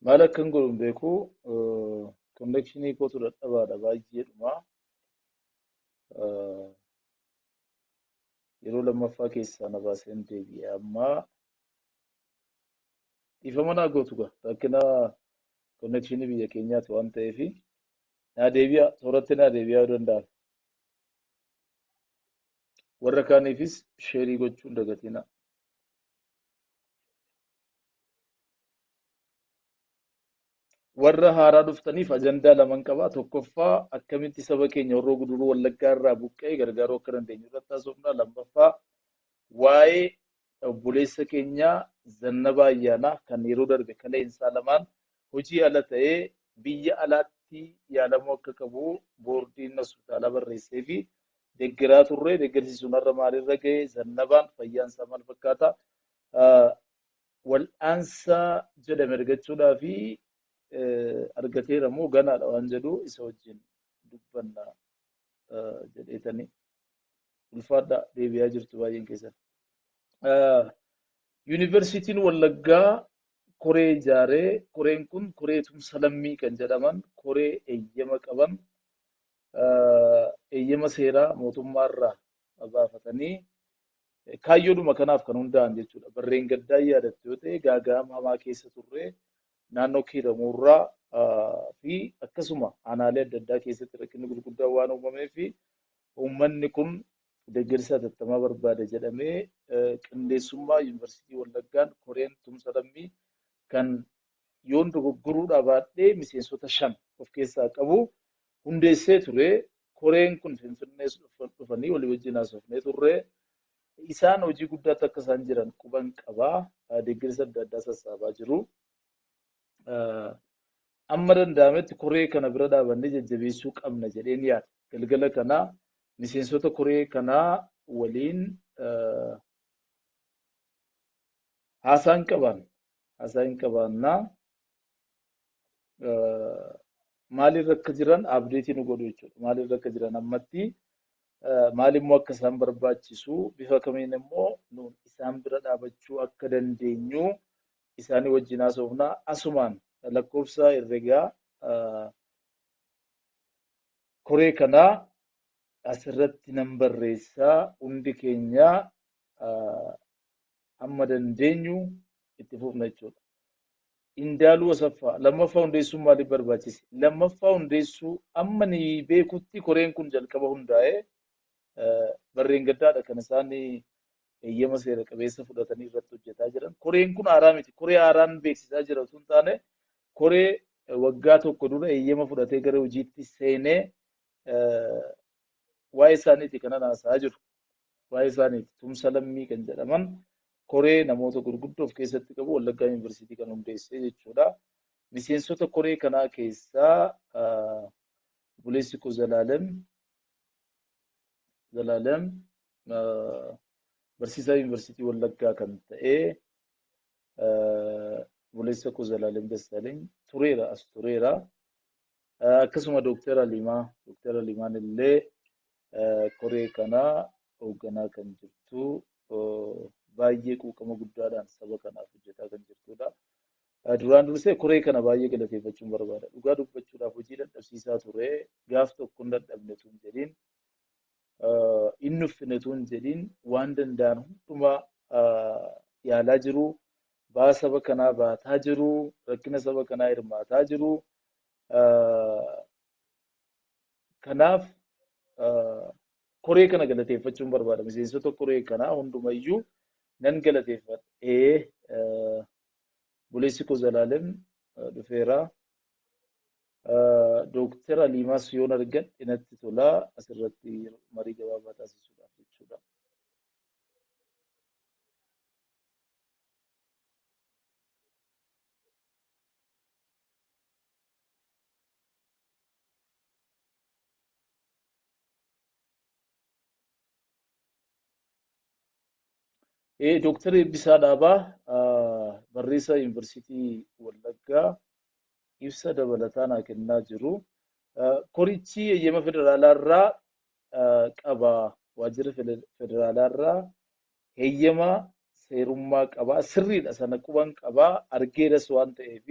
Maal akkan godhu hin beeku. Konnekshinii kootu dadhabaadha baay'eedhuma. Yeroo lammaffaa keessaa na baaseen deebi'e. Amma dhiifama naa gootu gaa rakkina konnekshinii biyya keenyaati waan ta'eef naa deebi'a sooratti naa deebi'aa yoo danda'an. Warra kaaniifis sheerii gochuun dagatina. Warra haaraa dhuftaniif ajandaa laman qaba. Tokkoffaa akkamitti saba keenya Horroo Guduruu Wallaggaa irraa buqqa'e gargaaruu akka dandeenyu irratti haasofna. Lammaffaa waa'ee obboleessa keenyaa Zannabaa Ayyaanaa kan yeroo darbe kaleensaa lamaan hojii ala ta'ee biyya alaatti yaalamuu akka qabu boordiin hospitaalaa barreessee fi deeggaraa turre. Deeggarsi sun har'a maalirra ga'e? Zannabaan fayyaan isaa maal fakkaata? Wal'aansa jedhame argachuudhaa fi argateera moo ganaadha waan jedhu isa wajjin dubbanna jedheetanii ulfaadhaa deebi'aa jirtu baay'een keessan. Yuunivarsiitiin Wallaggaa koree ijaaree koreen kun koree tumsa lammii kan jedhaman koree eeyyama qaban eeyyama seeraa mootummaarraa baafatanii kaayyoodhuma kanaaf kan hundaa'an jechuudha. Barreen gaddaa yaadattu yoo ta'e gaaga'ama hamaa keessa turre naannoo kiiramuurraa fi akkasuma aanaalee adda addaa keessatti rakkinni gurguddaan waan uumamee fi uummanni kun deeggarsa hatattamaa barbaada jedhamee qindeessummaa yuunivarsiitii Wallaggaan koreen tumsa lammii kan yoon dogoggoruudhaa baadhee miseensota 5 of keessaa qabu hundeessee ture. Koreen kun Finfinnee dhufanii walii wajjin haasofnee turre. Isaan hojii guddaatti akka isaan jiran quban qabaa. Deeggarsa adda addaa sassaabaa jiru. Amma danda'ametti koree kana bira dhaabannee jajjabeessuu qabna jedheen yaada. Galgala kanaa miseensota koree kanaa waliin haasaan qabaannaa maalirra akka jiran abdeetii nu godhu jechuudha. Maalirra akka jiran ammatti maalimmoo akka isaan barbaachisu bifa kamiin immoo nuun isaan bira dhaabachuu akka dandeenyu isaanii wajjin haasofnaa. Asumaan lakkoofsa herregaa koree kanaa asirratti nan barreessaa. Hundi keenya amma dandeenyu itti fufna jechuudha. Indaaluu Asaffaa lammaffaa hundeessuun maaliif barbaachise? Lammaffaa hundeessuu amma ni beekutti koreen kun jalqaba hundaa'ee barreen gaddaadha kan isaan eeyyama seera qabeessa fudhatanii irratti hojjetaa jiran. Koreen kun haaraa miti. Koree haaraan beeksisaa jira osoo hin taane koree waggaa tokko dura eeyyama fudhatee gara hojiitti seenee waa'ee isaaniiti kanan haasa'aa jiru. Waa'ee isaaniiti tumsa lammii kan jedhaman koree namoota gurguddoo of keessatti qabu Wallaggaa Yuunivarsiitii kan hundeessee jechuudha. Miseensota koree kanaa keessaa obboleessi koo Zalaalem barsiisaa Yuunivarsiitii Wallaggaa kan ta'e obboleessa koo Zalaalem Dassaaleny tureera. Akkasuma Dookter Alimaan illee koree kanaa hoogganaa kan jirtu baay'ee quuqama guddaadhaan saba kanaaf hojjetaa kan jirtudha. Duraan dursee koree kana baay'ee galateeffachuun barbaada. Dhugaa dubbachuudhaaf hojii dadhabsiisaa ture. Gaaf tokko hin dadhabne tun jedhiin inni uffine tun jedhiin waan danda'an hundumaa yaalaa jiru. Baa saba kanaa baataa jiru. Rakkina saba kanaa hirmaataa jiru. Kanaaf koree kana galateeffachuun barbaada. Miseensota koree kanaa hundumayyuu nan galateeffadhee obboleessi koo Zalaalem dhufeera. Dookter Alimaas yoon argadhe natti tolaa asirratti marii gabaabaa taasisuudhaaf jechuudha. Dookter Eebbisaa Dhaabaa barreessaa Yuunivarsiitii Wallaggaa ibsa dabalataa naa kennaa jiru. Korichi eeyyama federaalaarraa qaba. Waajjira federaalaarraa eeyyama seerummaa qaba. Sirriidha sana quban qaba. Argeeras waan ta'eef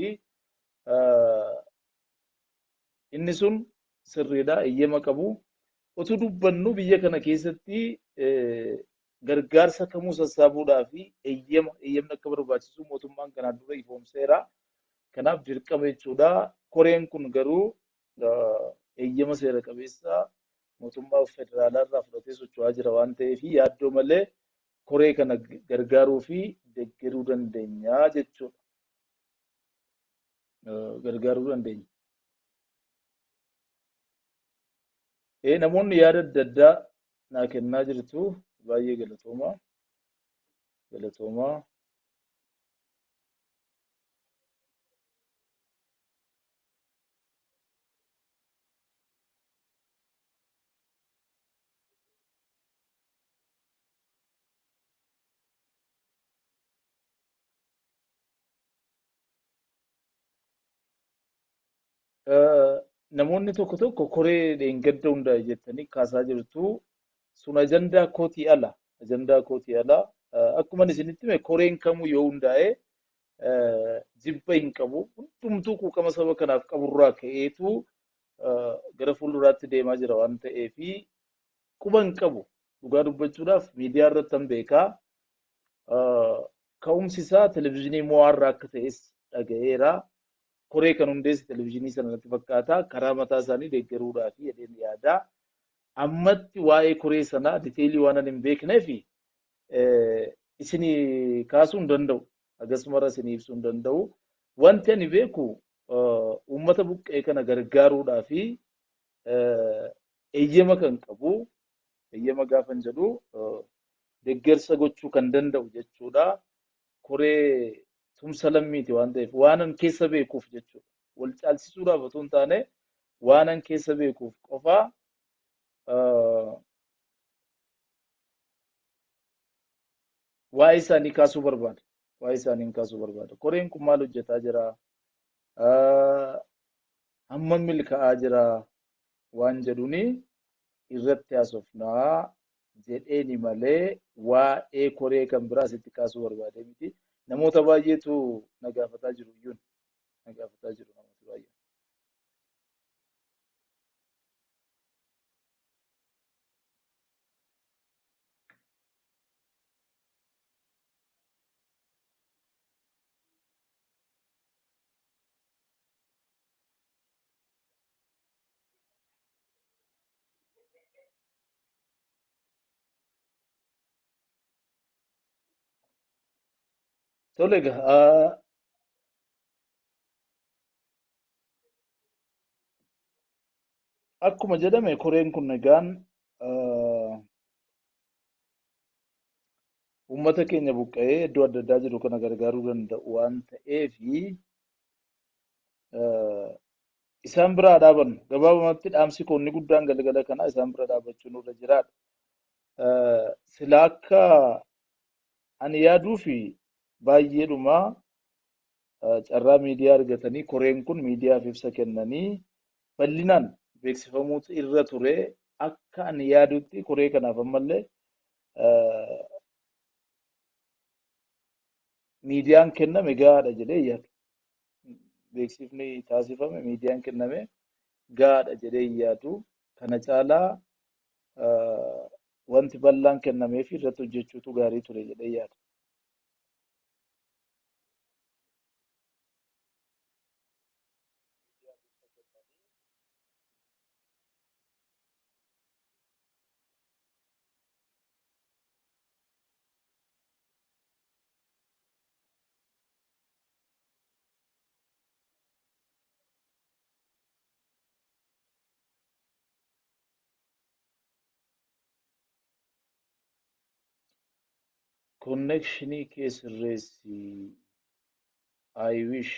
inni sun sirriidha eeyyama qabu. Otoo dubbannu biyya kana keessatti gargaarsa kamuu sassaabuudhaa fi eeyyamni akka barbaachisu mootummaan kanaan dura ifoomseera. Kanaaf dirqama jechuudha. Koreen kun garuu eeyyama seera qabeessa mootummaa federaalaa irraa fudhatee socho'aa jira waan ta'eef yaaddoo malee koree kana gargaaruu fi deeggaruu dandeenya jechuudha. Gargaaruu dandeenya. Namoonni yaada adda addaa naa kennaa jirtu baay'ee galatoomaa. Galatoomaa. Namoonni tokko tokko koree dheengadda hundaa'e jettanii kaasaa jirtu. Sun ajandaa kootii ala. Ajandaa kootii ala. Akkuma isinitti hime koreen kamuu yoo hundaa'e jibba hin qabu. Hundumtuu quuqama saba kanaaf qaburraa ka'eetu gara fuulduraatti deemaa jira waan ta'eefi quba hin qabu. Dhugaa dubbachuudhaaf miidiyaa irratti kan beekaa. Ka'umsi isaa televizyiinii mo'aarraa akka ta'es dhaga'eera. Koree kan hundeesse televizyiinii sana irratti fakkaata. Karaa mataa isaanii deeggaruudhaa fi jedheen yaada. Ammatti waa'ee koree sanaa diteelii waan hin beekneef isinii kaasuu hin danda'u. Akkasuma isinii ibsuu hin danda'u. Wanti ani beeku uummata buqqee kana gargaaruudhaa fi eeyyama kan qabu, eeyyama gaafan jedhu deeggarsa gochuu kan danda'u jechuudha. Koree tumsa lammiiti waan ta'eef waanan keessa beekuuf jechuudha. Wal caalchisuudhaaf otoo hin taane waanan keessa beekuuf qofaa waa'ee isaanii kaasuu barbaada. Waa'ee isaanii kaasuu barbaada. Koreen kun maal hojjetaa jira? Hammam milkaa'aa jira? Waan jedhuni irratti haasofnaa jedheeni malee waa'ee koree kan biraa asitti kaasuu barbaade miti. Namoota baay'eetu na gaafataa jiru iyyuu na gaafataa jiru namoota baay'ee. Tole egaa akkuma jedhame koreen kun egaan uummata keenya buqqa'ee iddoo adda addaa jiru kana gargaaruu danda'u waan ta'eefi isaan biraa dhaabannu. Gabaabumatti dhaamsi koonni guddaan galgala kana isaan bira dhaabachuun irra jiraadha. Sila akka ani yaaduu fi baay'eedhuma carraa miidiyaa argatanii koreen kun miidiyaaf ibsa kennanii bal'inaan beeksifamuutu irra ture. Akka ani yaadutti koree kanaaf ammallee miidiyaan kenname gahaadha jedhee yaadu. Beeksifni taasifame miidiyaan kenname gahaadha jedhee yaadu. Kana caalaa wanti bal'aan kennameef irratti hojjechuutu gaarii ture jedhee yaadu. Konnekshinii kee sirreessi. I wish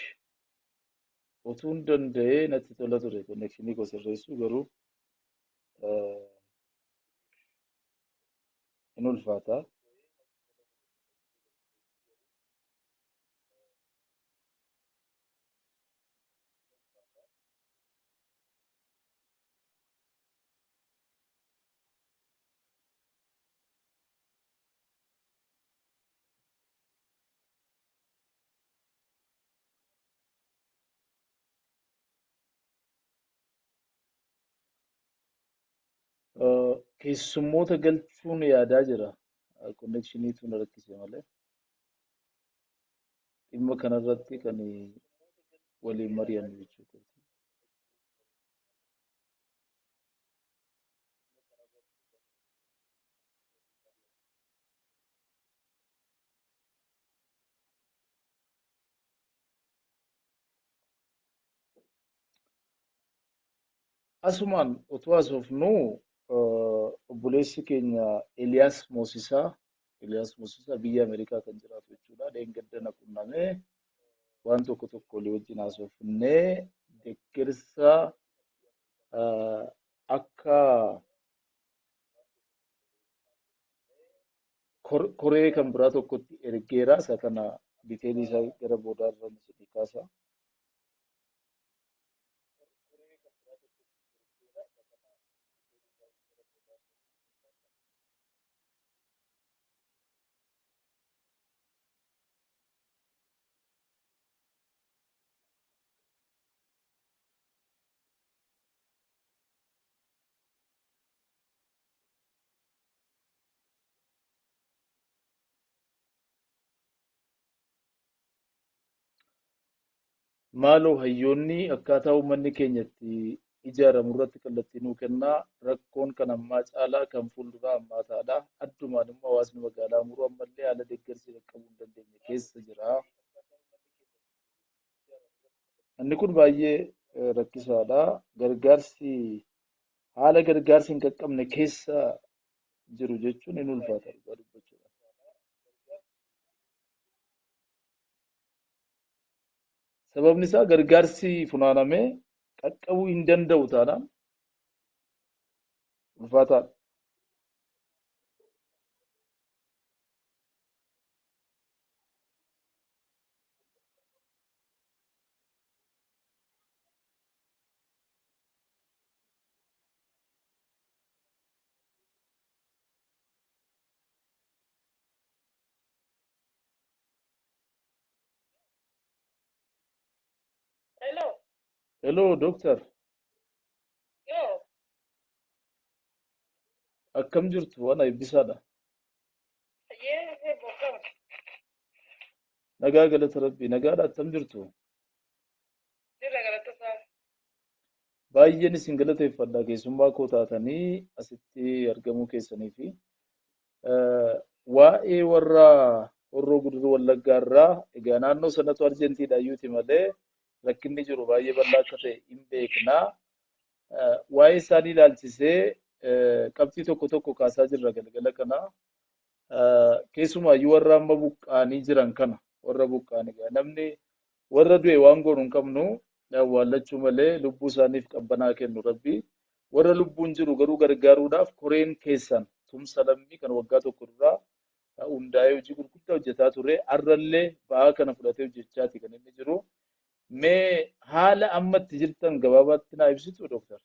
otuun danda'ee natti tola ture konnekshinii koo sirreessuu garuu hin ulfaata. Keessummoota galchuun yaadaa jira. Konneekshiniitu na rakkise malee. Dhimma kanarratti kan waliin mari'annu jechuudha. Asumaan otoo haasofnuu obboleessi keenya Eeliyaas Moosisaa biyya Ameerikaa kan jiraatu jechuudha. Dheengadda qunnamee waan tokko tokko walii wajjin haasofnee deeggarsa akka koree kan biraa tokkotti ergeera. Isa kana diteelii isaa gara boodaa irra ni kaasa. Maaloo hayyoonni akkaataa uummanni keenya itti ijaaramu irratti kallattii nuu kennaa. Rakkoon kan ammaa caalaa kan fuulduraa hammaataadha. Addumaan immoo hawaasni magaalaa muruu ammallee haala deeggarsi qaqqabuu hin dandeenye keessa jira. Inni kun baay'ee rakkisaadha. Haala gargaarsi hin qaqqabne keessa jiru jechuun hin ulfaata dhugaa dubbachuudha. Sababni isaa gargaarsi funaanamee qaqqabuu hin danda'u taanaan ulfaataadha. Hello, Doctor. Akkam jirtu? Waan eebbisaadha. Nagaa galata Rabbii. Nagaadha akkam jirtu? Baay'een isin galateeffadha keessummaa koo taatanii asitti argamuu keessanii fi waa'ee warra Horroo Guduruu Wallaggaa irraa egaa naannoo sanatu Arjentiidha iyyuuti malee rakkinni jiru baay'ee bal'aa akka ta'e hin beekna. Waa'ee isaanii ilaalchisee qabxii tokko tokko kaasaa jirra galgala kana. Keessumaayyuu warra amma buqqaanii jiran kana warra buqqaanii egaa namni warra du'e waan goonu hin qabnu awwaallachuu malee lubbuu isaaniif qabbanaa kennu Rabbi. Warra lubbuun jiru garuu gargaaruudhaaf koreen keessan tumsa lammii kan waggaa tokko duraa hundaa'ee hojii gurguddaa hojjetaa ture. Har'allee ba'aa kana fudhatee hojjechaati kan inni jiru. Mee haala amma itti jirtan gabaabaatti naa ibsitu Dooktar?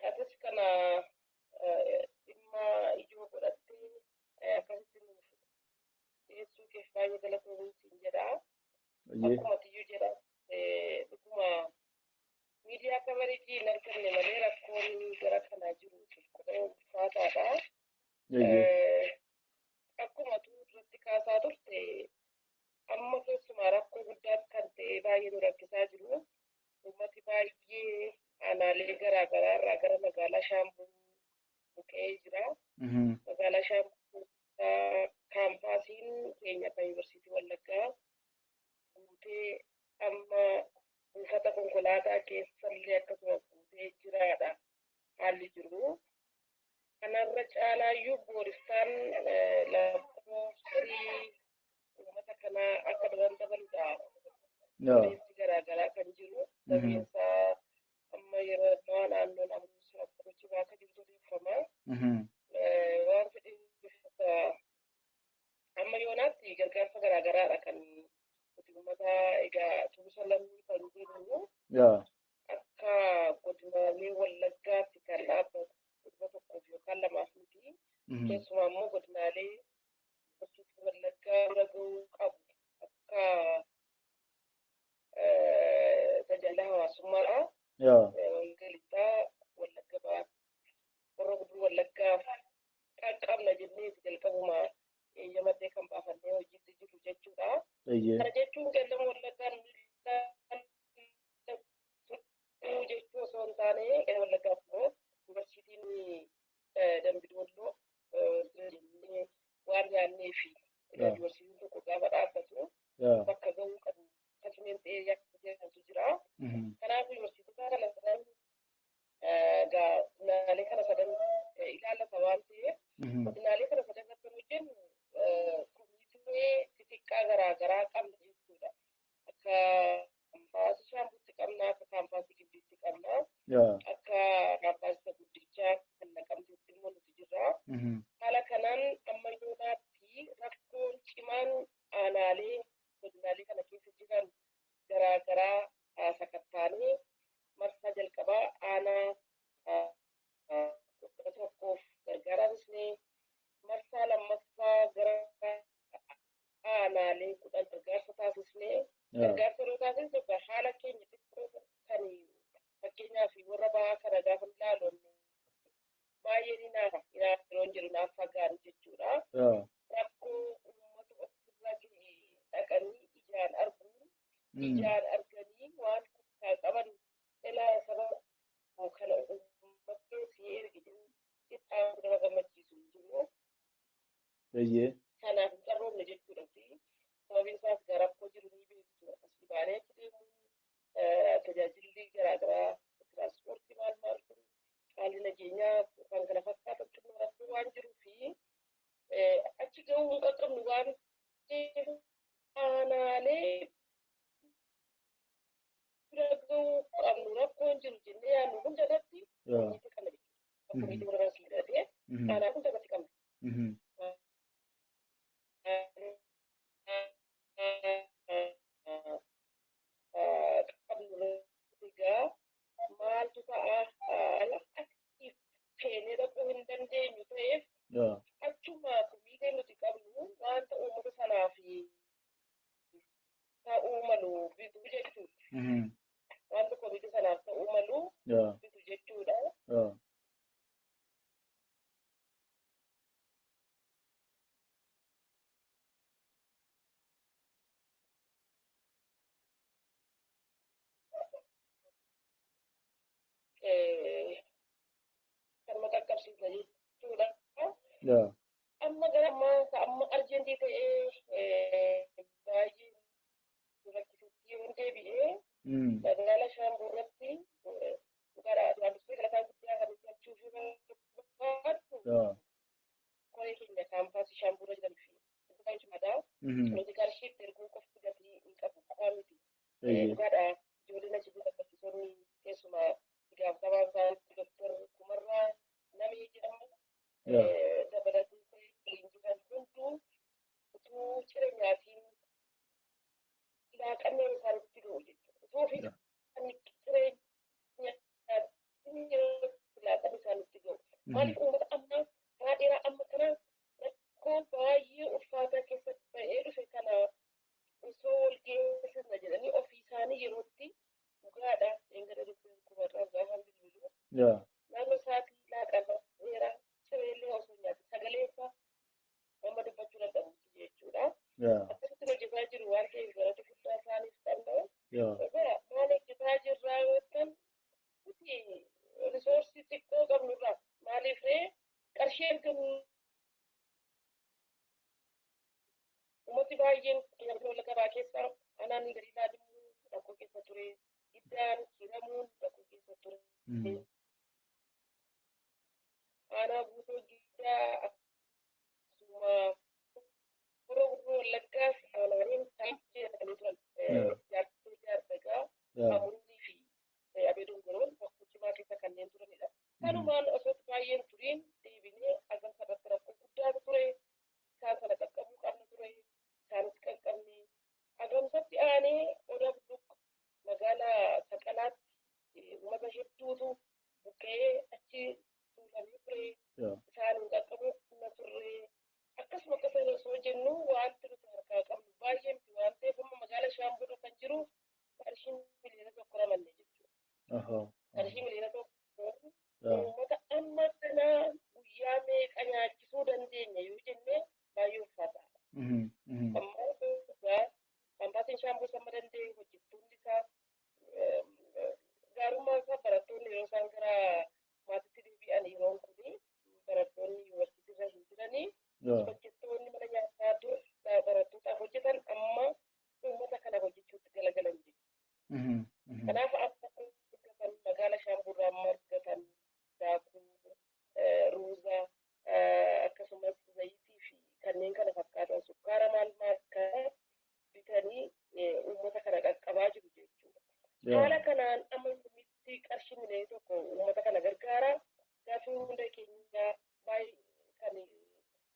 Atis kana dhimma ijoo godhattee akkasitti nuuf dhiyeessuu keef baay'ee galatoomaa siin jedha. Akkuma tiyyuu jedha dhuguma miidiyaa kabariitii hin arganne malee rakkoon gara kanaa jiru ulfaataadha. Akkuma tuu duratti kaasaa turte amma keessumaa rakkoo guddaa kan ta'e baay'ee nu rakkisaa jiru. Uummati baay'ee aanaalee garaa garaa irraa gara magaalaa Shaambuu buqqa'ee jira. Magaalaa Shaambuu kaampaasiin keenya kan Yuunivarsiitii Wallaggaa guutee amma buufata konkolaataa keessallee akkasuma guutee jiraadha haalli jiru. Kanarra caalaayyuu booristaan lakkoofsi uummata kanaa akka dabaludha. Odeessi garaa garaa kan jiru. Sabeensaa amma yeroo ammaa naannoo namoonni akkamitti baaka jirtu odeeffama. Waan fedhiin amma yoonaatti gargaarsa garaa garaadha kan nuti uummata egaa tumsa lammii kan jennu akka godinaalee Wallaggaatti kan dhaabbatu dhibba tokkoof yookaan lamaaf miti. Keessumaa immoo godinaalee Wallaggaa bira gahuu qabu akka tajaajila hawaasummaadha. addaa Wallagga Bahaa Horroo Guduruu Wallaggaaf qaqqabna jennee jalqabuma eeyyamattee kan baafannee hojiitti jiru jechuudha. Kana jechuun qeellama Wallaggaan jechuu osoo hin taane Wallaggaaf immoo yuunivarsiitiin Dambidolloo waan yaadnee fi yuunivarsiitiin tokko gaafa dhaabbatu bakka gahuu qabu akkasumas ta'ee jedhamtu jira. Kanaaf yuunivarsiitota kana sadan godinaalee kana sadan ilaallata waan ta'eef godinaalee kana sadan irratti hojjennu komiitee xixiqqaa garaagaraa qabna jechuudha. Akka kaampaasii Shaambuutti qabna, akka kaampaasii Gibbiitti qabna, akka kaampaasii guddichaa kan Naqamteetti immoo nuti jirra. Haala kanaan ammayyoonaatti rakkoon cimaan aanaalee godinaalee kana keessa jiran garaagaraa sakattaanee marsaa jalqabaa aanaa tokkoof gargaaramsnee marsaa lammaffaa gara aanaalee 10 gargaarsa taasisnee gargaarsa yeroo taasisnu haala keenya xiqqoo kan fakkeenyaaf warra bahaa kana gaafa ilaallu baay'ee ni naafa yeroo jedhu naaf fagaatu jechuudha. Rakkoo uummata ofirra dhaqanii ijaan arganii waan kutaa qaban ilaa sababa kana uummatni si ergi xiqqaa nama gammachiisu jiru. Kanaaf hin qarroomne jechuudha. Sababiin isaas rakkoo jiru ni beektu. Asii baanee deemu tajaajilli garaagaraa tiraanspoortii maal haalli nageenyaa kan kana fakkaatan rakkoo waan jiruu fi achi gahuu hin qaqqabnu waan aanaalee bira gahuu qabnu rakkoon jiru jennee yaadnu hundatti komiitii kana jechuudha. Komiitii warra baasii hidhatee aanaa hundatti qabna. Maaltu ta'a feenee dhaquu hin dandeenyu ta'eef achuma komiitee nuti qabnu wanta uummata sanaaf ta'uu malu bitu jechuudha. Wanta komiitee sanaaf ta'uu malu bitu jechuudha. Kan maqaqqabsiisna jechuudha. Amma gara amma arjentii ta'ee baay'ee rakkisutti yoo deebi'ee magaalaa Shaambuu irratti gara dubartii galataa guddaa kan hojjechuuf barbaadu koree keenya kaampaasii Shaambuu irra jiran fi dhugaan cimaadhaa. Nuti qarshiitti erguu qofti gatii hin qabu qofaa miti. Dhugaadha ijoolleen achi jira barsiisonni keessumaa gaafatamaan isaanitti Dr. Kumarraa namni jedhamu dabalatee leenjisan hunduu utuu jireenyaatiin laaqanneen isaanitti ga'u jechuudha. Utuu fi jireenyaatiin laaqanneen isaanitti ga'u. Maaliif uummata ammaa karaa dheeraa amma kana rakkoo baay'ee ulfaataa keessatti ba'ee dhufe kana osoo wal geessisna jedhanii ofii isaanii yerootti dhugaadha eegala Dr. Kumarraa gaafa bilbilu. Naannoo isaatii laaqana dheeraa cireellee osoo nyaatu sagalee isaa amma dubbachuu danda'uuti jechuudha. Akkasitti hojjetaa jiru waan ta'eef galata guddaa isaaniif qabna. Maal hojjetaa jirraa yoo ta'an nuti risoorsii xiqqoo qabnurraa maaliif qarshii ergamu uummati baay'een Wallagga Bahaa keessaa aanaan gadi ilaaluun rakkoo keessa ture. Iddaan hiramuun rakkoo keessa ture. Aanaa guutuu guddaa akkasuma Horroo Guduruu Wallaggaas aanaaleen baay'ee jedhamanii turan. Jaartota jaardagaa Amurii fi Abee Dongoroon bakka cimaa keessa kanneen turanidha. Kanumaan osoo baay'een turiin deebinee agarsa irratti rakkoo guddaatu ture. Isaan sana qaqqabuu qabna ture. Isaanis qaqqabne agamsatti aanee odaa bulluq magaalaa Saqalaatti uummata hedduutu buqqee achi tuulamee ture. Isaan qaqqabuu keenya yoo jenne baay'ee ulfaata. Ammoo kaampaatiin shaambuu sama danda'e hojjettoonni isaa gaarummaa isaa barattoonni yeroo isaan gara maatiitti deebi'an yeroon kuni barattoonni yuunivarsiitii irra hin jiranii hojjettoonni mana nyaataa dur barattootaaf hojjetan amma uummata kana hojjechuutti galagalan jechuudha. Kanaaf akka argatan magaala shaambuurraa amma argatan daakuu, ruuza akkasumas zayitii fi kanneen kana fakkaatan sukkaara maal kana bitanii uummata kana qaqqabaa jiru jechuudha. Haala kanaan amma nuti qarshii miliyoona tokko uummata kana gargaara. Gaafii hunda keenya baay'ee kan namni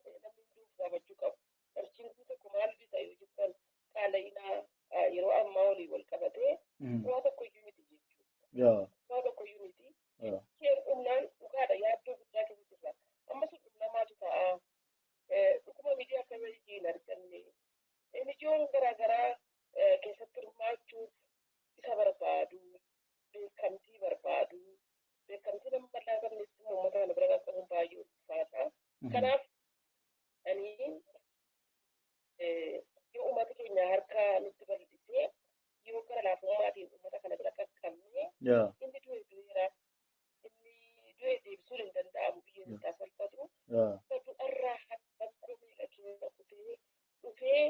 hunduuf gaafachuu qabu. Qarshiin kun tokko maal bisa yoo jettan qaala'inaa yeroo ammaa olii wal qabatee waa tokko iyyuu miti jechuudha. Waa tokko iyyuu miti. Isheen humnaan dhugaadha yaaddoo guddaa keessa jirra. Ammas dhumnamaatu ta'a. Dhuguma miidiyaa akkamitti hin arganne. Miidiyoon garaagaraa keessatti hirmaachuuf isa barbaadu, beekamtii barbaadu. Beekamtii nama bal'aa qabnes uummata kana bira qaqqabuun baay'ee ulfaata. Kanaaf ani yoo uummata keenya harka nutti bal'isee yoo gara laafummaatiin uummata kana bira qaqqabne inni du'e du'eera. Inni du'e deebisuun hin danda'amu biyya isaa salphatu. Du'arraa rakkoo miidha keessa kutee dhufee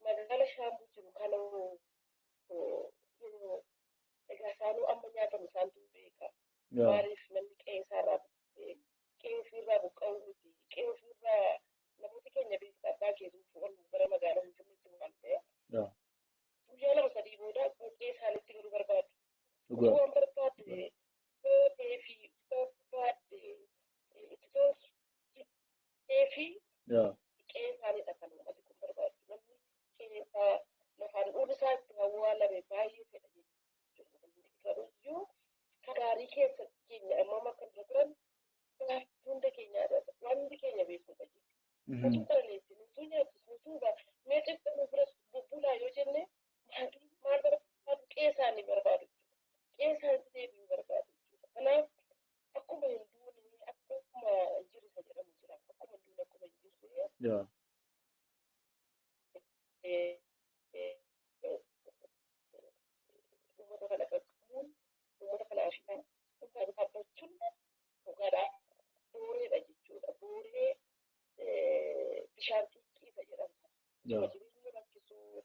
magaala shaambuu jiru kana egaa isaanuu amma nyaatamu isaantu beeka. Maaliif namni qe'ee isaarraa buqqa'ee qe'ee ofiirraa buqqa'uu miti. Qe'ee ofiirraa namoota keenya beektaa abbaa keetuuf oolu gara magaalaa Finfinneetti waan ta'eef guyyaa lama sadii booda qe'ee isaaniitti galuu barbaadu. Utuu waan barbaadde ta'ee fi barbaadde itti ta'ee fi qe'ee isaaniidha kan uummati kun barbaadu. Namni qe'ee isaa lafaan ol isaa itti awwaalame baay'ee fedha jechuudha. Gaarii keessa keenya amma akka irra turan hunda keenya wanti keenya beekudha jechuudha. Utuu qaleessinu, utuu nyaachisnu, utuu meexxifnu biras bubbulaa yoo jenne maal barbaadu qe'ee isaanii barbaadu jechuudha. Qe'ee isaaniitti deebi'uu barbaadu jechuudha. Kanaaf akkuma hin duune akkuma hin jirre isa jedhamu jira. Akkuma hin duune akkuma hin jirre. Uummata kana qaqqabuun uummata kana ashiidhaan dhugaa dhaabbachuun dhugaadhaa booreedha jechuudha. Booree bishaan xiqqeessa jedhamta. Jireenya rakkisuu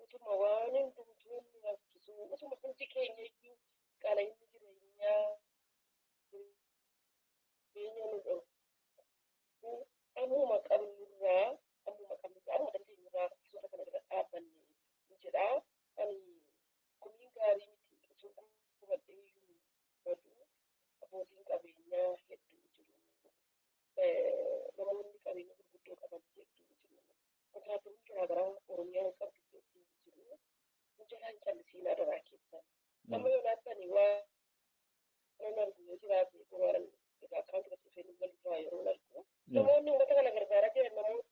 utuma waan hundumtuu inni rakkisuu utuma hundi keenya iyyuu qaala'inni jireenyaa jireenya nu dhowwu ammuma qabnurraa amma dandeenyurraa suuraa kana bira dhaabbanne jedhaa. Ani kumiin gaarii miti osoo hubadhee iyyuu badu abbootiin qabeenyaa hedduu jiru. Namoonni qabeenya gurguddoo qaban hedduu jiru. Kontiraaktoroonni garaagaraa Oromiyaa qabdu hedduu jiru. Jalaan callisiinaa daraa keessaa. Amma yoo laattani waa nan argu yoo jiraate waan akkaan irratti dhufee nu walirraa yeroo argu. Namoonni uummata kana gargaaraa jiran namoota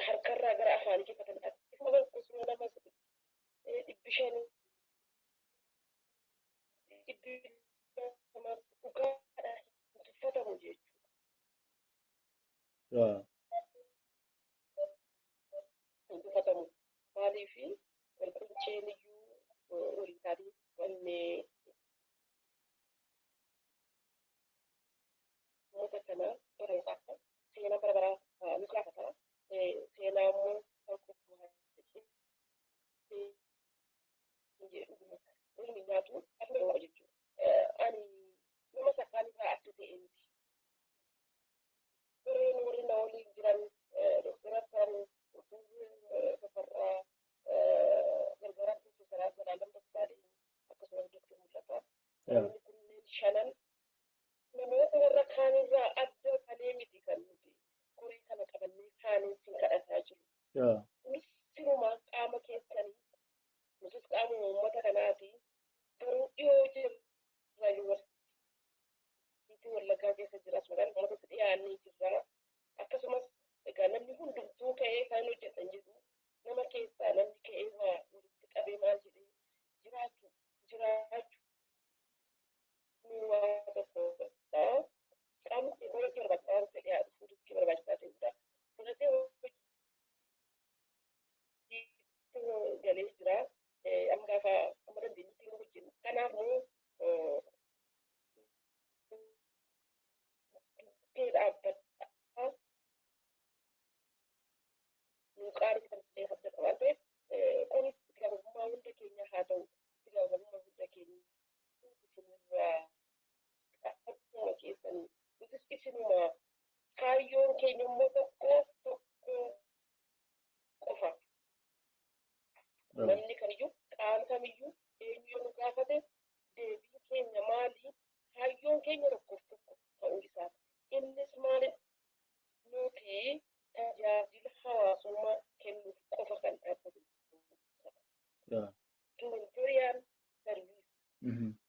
harkarraa gara afaanii keessatti akkasuma barbaachisuu nama dhibbishanii dhugaadhaa hin tuffatamu jechuudha. Hin tuffatamu maaliif walquncheen iyyuu waliin taatee wanne uummata kana bara isaa seenaa bara baraa nu gaafata. Seenaa immoo inni nyaatu akka yeroo jechuudha. Ani nama sakkaan irraa adda ta'e miti. Warreen warri na waliin jiran Doktara Saaroo, Tafarraa, Gargaaraa Piroofeesaraa Zalaalam Dassaaleny akkasumas Dooktar Mul'ataa. Namoonni kunneen shanan namoota warra kaanirraa adda malee miti kan nuti korii kana qabannee kaaniin sin kadhataa jiru. Kunis siruma qaama keessanii nutis qaama uummata kanaati. Garuu dhiyoo jirra yuunivarsiitii Wallaggaa keessa jiras maqaan uummata dhiyaannee jirra. Akkasumas egaa namni hundumtuu ka'ee kan hojjetan jedhu nama keessaa namni ka'ee waa walitti qabee maal jedhee jiraachuu nu waa tokko godhaa keenya immoo tokko qofa. Namni kamiyyuu qaama kamiyyuu eenyu yoo nu gaafate deebiin keenya maali? Hayyoon keenya tokkoof tokko ta'uu isaa. Innis maali? Nuti tajaajila hawaasummaa kennuuf qofa kan dhaabbatu. Tuutoriyaal sarviis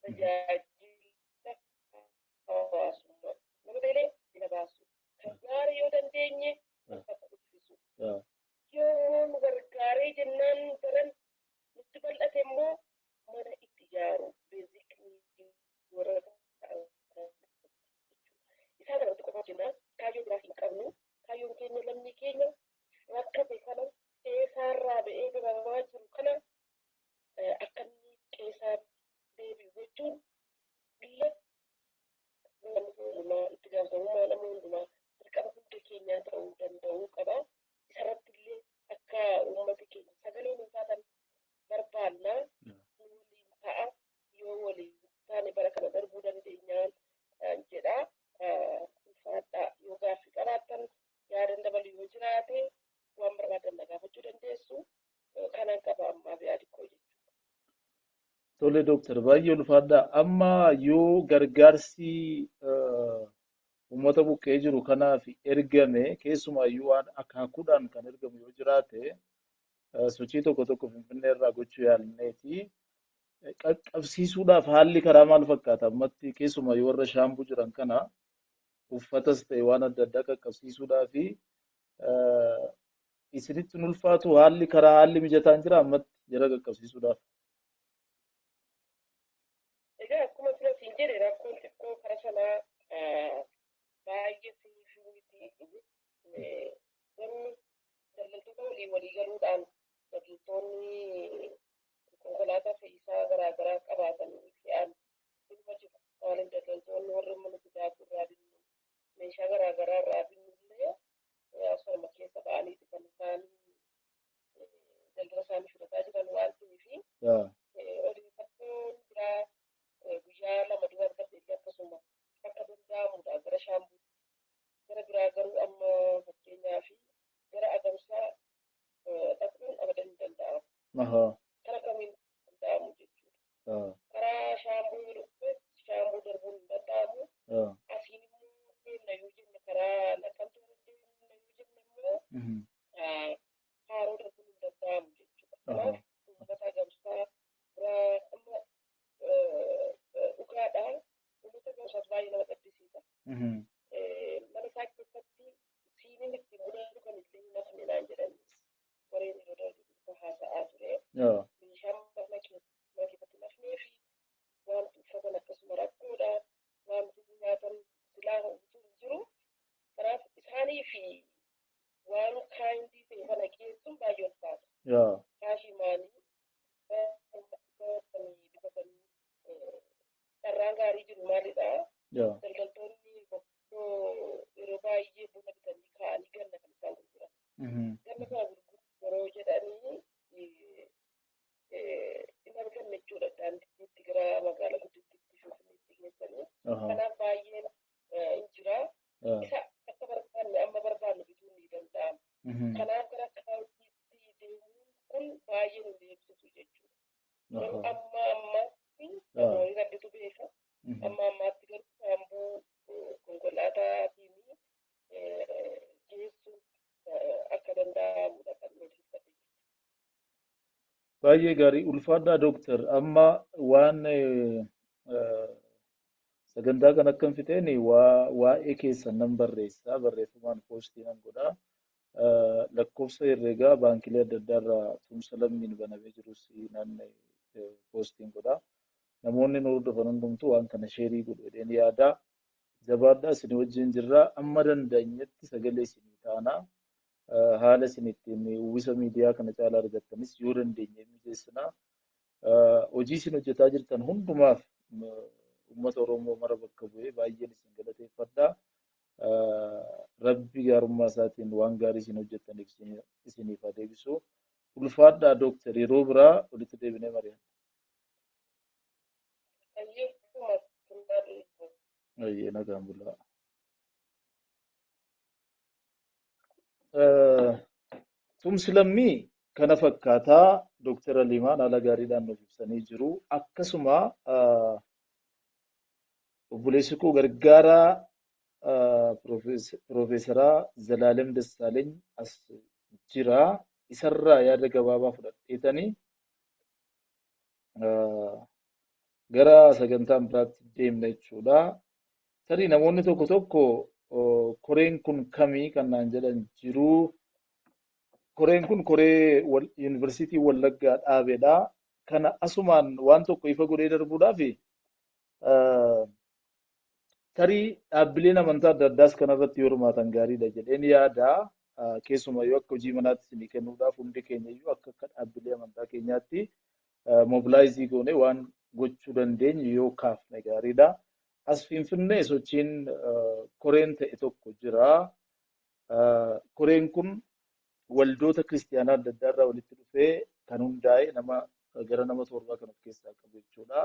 tajaajila hawaasummaa. Nama ta'ee dina baasu. Kan gaarii yoo dandeenye akka dhuffisu. Yoo nu gargaaree jennaan daran nutti bal'ate immoo mana itti ijaaru beezikni warra isaa kanatti qofa jennaan kaayyoo biraa hin qabnu. Kaayyoon keenya lammii keenya rakkate kana qeessaarraa ba'ee biramaa jiru kana akka inni qeessaa deebi'u jechuun biyya namni hundumaa itti gaafatamummaa nama hundumaa dirqama hunda keenyaa ta'uu danda'uu qaba. Isarratti illee akka uummata keenya sagalee nu taatan barbaanna waliin ta'a yoo waliin taane bara kana darbuu dandeenyaan jedha. Ulfaadhaa yoo gaaffii qabaattan yaadan dabalu yoo jiraate waan barbaadan na gaafachuu dandeessu. Kanaan qaba ammaa bi'aa xiqqoo jechuudha. Tole Dooktar baay'ee ulfaadhaa. Amma yoo gargaarsi uummata buqqee jiru kanaaf ergame keessumaayyuu waan akaakuudhaan kan ergamu yoo jiraate sochii tokko tokko Finfinnee irraa gochuu yaalneeti. Qaqqabsiisuudhaaf haalli karaa maal fakkaata? Ammatti keessumaayyuu warra shaambuu jiran kana uffatas ta'e waan adda addaa qaqqabsiisuudhaaf isinitti ulfaatu haalli mijataan jira ammatti jara qaqqabsiisuudhaaf. Egaa akkuma filatiin jedhe rakkoon xiqqoo karaa sanaa baay'ee siifii miti. Namni daldaltoota walii galuudhaan daldaltoonni konkolaataa fe'iisaa garaagaraa qabaatan fe'an dhimma jiru. Maaliin daldaltoonni warri mana tajaajiluu irraa binnu meeshaa garaagaraa irraa binnu illee asuma keessa ba'aniiti kan isaan daldala isaanii fudhataa jiran waan ta'eef odeeffannoon biraa guyyaa lama dura argatee akkasuma akka danda'amudha gara shaambuu gara biraa garuu amma fakkeenyaaf gara agamsaa dhaquun abadan hin danda'amu. Karaa kamiin danda'amu jechuudha. Karaa shaambuu yoo dhufe shaambuu darbuun hin danda'amu. Asiin immoo deemna yoo jenne karaa naqamtuu deemna yoo jenne immoo haroo darbuun hin danda'amu jechuudha. Kanaaf uummata agamsaa amma dhugaadha. Uummata agamsaas baay'ee nama gaddisiisa. Mana isaa keessatti siiniin itti mudatu kan illee hin hafne naan jedhani. Wareen yeroo darbu haasa'aa ture. Meeshaan mana keessatti nafnee fi wanti uffatan akkasuma rakkoodha. Wanti nyaatan silaa utuu hin jiru. Kanaaf isaanii fi waan kaayintii ta'e kana geessuun baay'ee ulfaata. Kaashimaanii bitatanii carraan gaarii jiru maalidha? Daldaltoonni yeroo baay'ee buna bitanii kaa'anii ganna kan isaan gurguran. Ganna kana gurguru yeroo jedhanii hin arganne jechuudha. Daandiitti gara magaalaa guddittiitti finfinneetti geessanii. Kanaaf baay'een hin jira. Isa akka barbaanne amma barbaanne bituun ni danda'ama. Kanaaf gara kaawwatiitti deemuun kun baay'ee nu beeksisu jechuudha. Garuu amma ammaatti namoonni gadditu beeka. Amma ammaatti garuu shaambuu konkolaataatiin geessuun akka danda'amudha kan nuti ibsate. Baay'ee gaarii ulfaadhaa Dooktar. Amma waan sagantaa kan akkam fiteen waa'ee keessan nan barreessaa barreeffamaan poostii nan godhaa. Lakkoofsa herreegaa baankilee adda addaa irraa tumsa lammiin banamee jirus nan poostiin godhaa. Namoonni nu hordofan hundumtuu waan kana sheerii godhu jedheen yaadaa. Jabaadhaa isin wajjin jirraa amma dandeenyetti sagalee isinii taanaa. Haala isin ittiin uwwisa miidiyaa kana caalaa argattanis yoo dandeenye mijeessinaa. Hojii isin hojjetaa jirtan hundumaaf uummata Oromoo mara bakka bu'ee baay'een isin galateeffadhaa. Rabbi gaarummaa isaatiin waan gaarii isin hojjettaniif isiniif haa deebisu. Ulfaadhaa Dooktar yeroo biraa walitti deebinee mari'anna. Nagaan bulaa. tumsi lammii kana fakkaataa Dooktara Limaan haala gaariidhaan nuuf ibsanii jiru. Akkasuma obboleessi koo gargaaraa Piroofeesaraa Zalaalem Dassaaleny as jira. Isarraa yaada gabaabaa fudhadheetanii gara sagantaa biraatti deemna jechuudha. Tarii namoonni tokko tokko koreen kun kamii kan naan jedhan jiru. Koreen kun koree yuunivarsiitii Wallaggaa dhaabedha. Kana asumaan waan tokko ifa godhee darbuudhaaf tarii dhaabbileen amantaa adda addaas kanarratti yoo hirmaatan gaariidha jedheen yaada. Keessumayyuu akka hojii manaatti isinii kennuudhaaf hundi keenya iyyuu akka dhaabbilee amantaa keenyaatti mobilaayizii goonee waan gochuu dandeenyu yoo kaafne gaariidha. As Finfinnee sochiin koreen ta'e tokko jira. Koreen kun waldoota kiristaanaa adda addaa irraa walitti dhufee kan hundaa'e gara nama 7 kan of keessaa qabu jechuudha.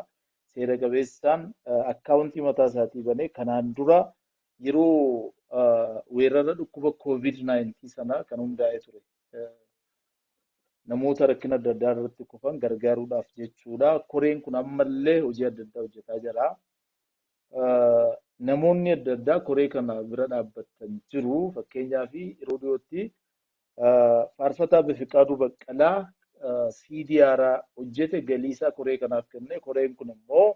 Seera qabeessaan akkaawuntii mataa isaatii banee kanaan dura yeroo weerara dhukkuba COVID-19 sana kan hundaa'e ture. Namoota rakkina adda addaa irratti kufan gargaaruudhaaf jechuudha. Koreen kun ammallee hojii adda addaa hojjetaa jira. Namoonni adda addaa koree kana bira dhaabbatan jiru. Fakkeenyaaf yeroo dhiyootti faarfataa Befiqaaduu Baqqalaa CD haaraa hojjete galiisaa koree kanaaf kenne. Koreen kun immoo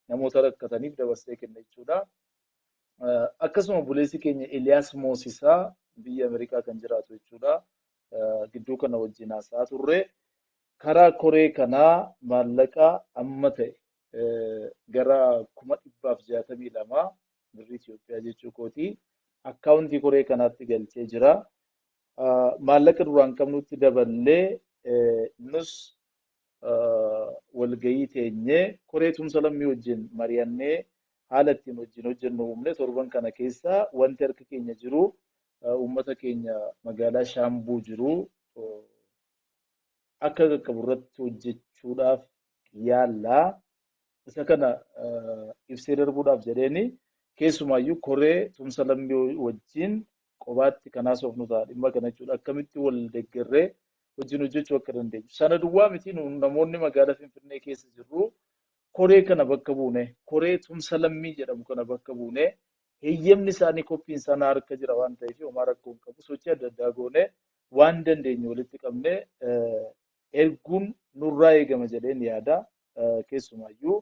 namoota rakkataniif dabarsee kenne jechuudha. Akkasuma obboleessi keenya Eliyaas Moosisaa biyya Ameerikaa kan jiraatu jechuudha. Gidduu kana wajjin haasa'aa turre. Karaa koree kanaa maallaqa amma ta'e gara 162 birrii Itoophiyaa jechuu kooti akkaawuntii koree kanaatti galchee jira. Maallaqa duraan qabnutti daballee nus walgayii teenyee koree tumsa lammii wajjin mari'annee haala ittiin wajjin hojjennu uumne torban kana keessa wanti harka keenya jiru uummata keenya magaalaa Shaambuu jiru akka qaqqabu irratti hojjechuudhaaf yaallaa. Isa kana ibsee darbuudhaaf jedheeni keessumaayyuu koree tumsa lammii wajjin qobaatti kanaas of nu ta'a dhimma kana jechuudha. Akkamitti wal deeggarree wajjin hojjechuu akka dandeenyu. Sana duwwaa miti namoonni magaalaa Finfinnee keessa jirru koree kana bakka buune koree tumsa lammii jedhamu kana bakka buune heeyyamni isaanii koppiin sana harka jira waan ta'eef homaa rakkoo hin qabu. Sochii adda addaa goone waan dandeenyu walitti qabne erguun nurraa eegama jedheen yaada. Keessumaayyuu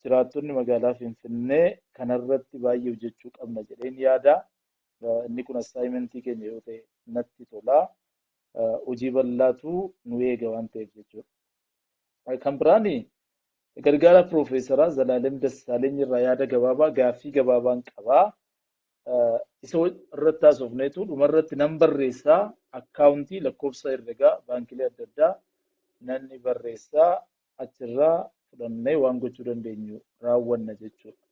jiraattonni magaalaa Finfinnee kanarratti baay'ee hojjechuu qabna jedheen yaada. Inni kun assaayimentii keenya yoo ta'e natti tola. Hojii bal'aatu nu eega waan ta'eef jechuudha. Kan biraan gargaara Piroofeesaraa Zalaalem Dassaaleny irraa yaada gabaabaa gaaffii gabaabaan qabaa. Isa irratti haasofneetu dhumarratti nan barreessaa akkaawuntii lakkoofsa herregaa baankilee adda addaa nanni barreessaa achirraa fudhannee waan gochuu dandeenyu raawwanna jechuudha.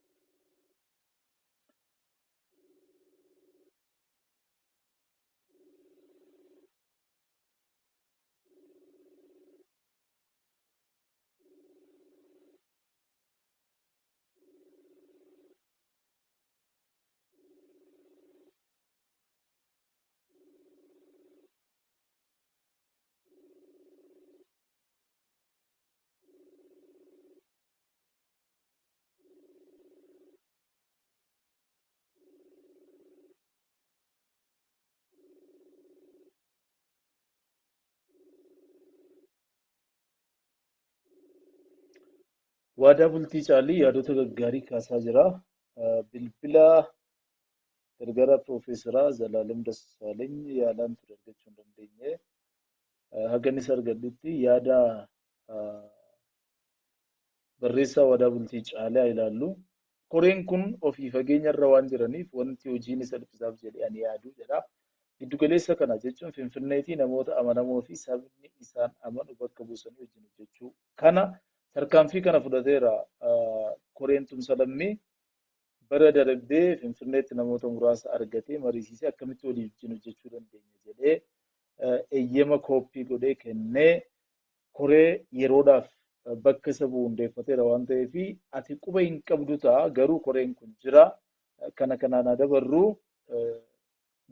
Waadaa bultii caalii yaadota gaggaarii kaasaa jira. Bilbila gargaara Piroofeesaraa Zalaalem Dassaaleny yaalaan ture argachuu hin dandeenye. Haga inni argadhutti yaada barreessaa waadaa bultii caalii haa ilaallu. Koreen kun ofii fageenya irra waan jiraniif wanti hojiin isa dhiphisaaf jedhee ani yaadu jedha. Giddugaleessa kana jechuun Finfinneetii namoota amanamoo fi sabni isaan amanu bakka buusanii wajjin hojjechuu kana tarkaanfii kana fudhateera. Koreen tumsa lammii bara darbee Finfinneetti namoota muraasa argatee mariisisee akkamitti walii wajjin hojjechuu dandeenya jedhee eeyyama kooppii godhee kennee koree yeroodhaaf bakka isa bu'u hundeeffateera waan ta'eef ati quba hin qabdu ta'a garuu koreen kun jira kana kanaan dabarru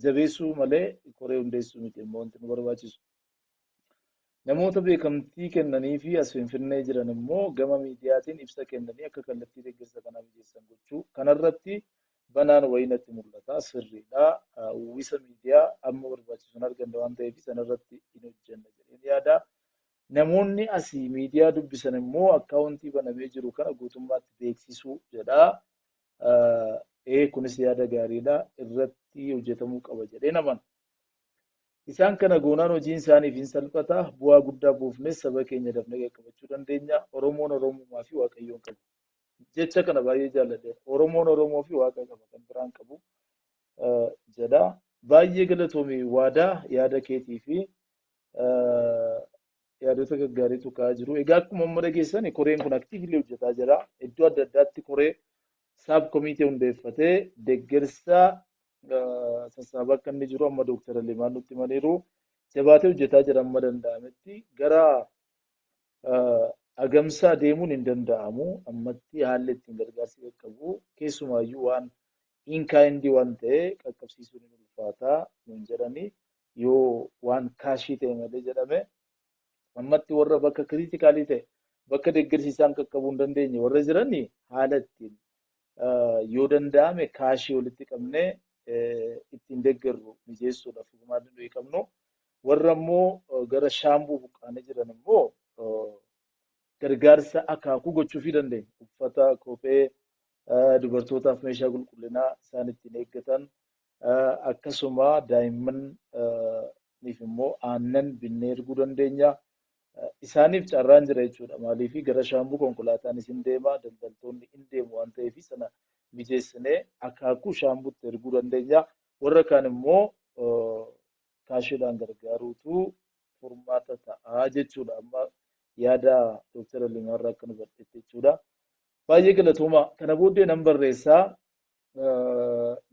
jabeessuu malee koree hundeessuu miti immoo wanti nu barbaachisu. Namoota beekamtii kennanii fi as Finfinnee jiran immoo gama miidiyaatiin ibsa kennanii akka kallattii deeggarsa kanaa mijeessan gochuu. Kanarratti banaan wayii natti mul'ata. Sirriidha. Uwwisa miidiyaa amma barbaachisu hin arganne waan ta'eef sanarratti hin hojjenna jedheen yaada. Namoonni asii miidiyaa dubbisan immoo akkaawuntii banamee jiru kana guutummaatti beeksisuu jedha. Kunis yaada gaariidha. Irratti hojjetamuu qaba jedhee naman. Isaan kana goonaan hojiin isaaniif hin salphata. Bu'aa guddaa buufnes saba keenya dafnee qaqqabachuu dandeenya. Oromoon Oromummaa fi Waaqayyoon qabu. Jecha kana baay'ee jaalladhe. Oromoon Oromoo fi Waaqa qaba kan biraan qabu jedha. Baay'ee galatoomii waadaa yaada keetii fi yaadota gaggaariitu ka'aa jiru. Egaa akkuma amma dhageessan koreen kun aktiivili hojjetaa jira. Iddoo adda addaatti koree saab komiitee hundeeffatee deeggarsa sassaabaa akka inni jiru amma Dooktar Limaan nutti himaniiru. Jabaatee hojjetaa jira amma danda'ametti. Gara agamsaa deemuun hin danda'amu. Ammatti haalli ittiin gargaarsi qaqqabu keessumaayyuu waan inkaayindii waan ta'e qaqqabsiisuun ni ulfaata nuun jedhani yoo waan kaashii ta'e malee jedhame ammatti warra bakka kiriitikaalii ta'e bakka deeggarsi isaan qaqqabuu hin dandeenye warra jirani haala ittiin yoo danda'ame kaashii walitti qabnee ittiin deeggarru mijeessuudhaaf maallii nuyi qabnu. Warra immoo gara shaambuu buqqaanee jiran immoo gargaarsa akaakuu gochuufii dandeenya. Uffata, kophee, dubartootaaf meeshaa qulqullinaa isaan ittiin eeggatan akkasuma daa'immaniif immoo aannan binnee erguu dandeenya. Isaaniif carraan jira jechuudha. Maaliif gara shaambuu konkolaataan isin deema, daldaltoonni hin deemu waan ta'eef sana mijeessinee akaakuu shaambuutti erguu dandeenya. Warra kaan immoo kaashiidhaan gargaaruutu furmaata ta'a jechuudha. Amma yaada Dooktar Limaarraa akka nu barteetti jechuudha. Baay'ee galatooma. Kana booddee nan barreessaa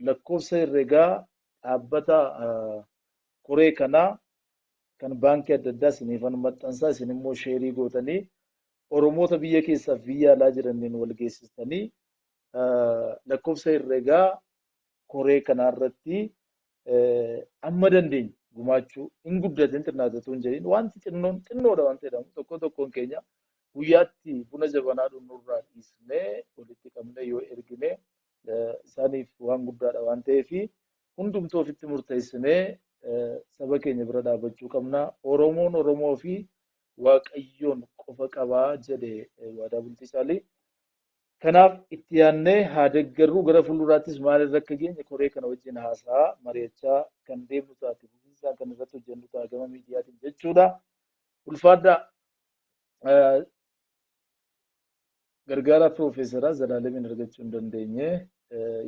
lakkoofsa herregaa dhaabbata koree kanaa kan baankii adda addaa isiniifan maxxansaa isin immoo sheerii gootanii Oromoota biyya keessaaf biyya alaa jiraniin wal geessistanii lakkoofsa herregaa koree kanaarratti amma dandeenya gumaachuu hin guddatin xinnaatatu hin jedhin wanti xinnoodha waan jedhamu tokko tokkoon keenya guyyaatti buna jabanaa dhunnurraa dhiisnee walitti qabnee yoo ergine isaaniif waan guddaadha waan ta'eef hundumtuu ofitti murteessinee saba keenya bira dhaabachuu qabna. Oromoon Oromoo fi Waaqayyoon qofa qabaa jedhe waadaa bultii Saalii. Kanaaf itti yaadnee haa deeggarru gara fuulduraattis maalirra akka geenye koree kana wajjin haasaa mari'achaa kan deemnu taate isaan kan irratti hojjennu ta'a gama miidiyaatiin jechuudha. Ulfaadhaa gargaaraa Piroofeesaraa Zalaalemin argachuu hin dandeenye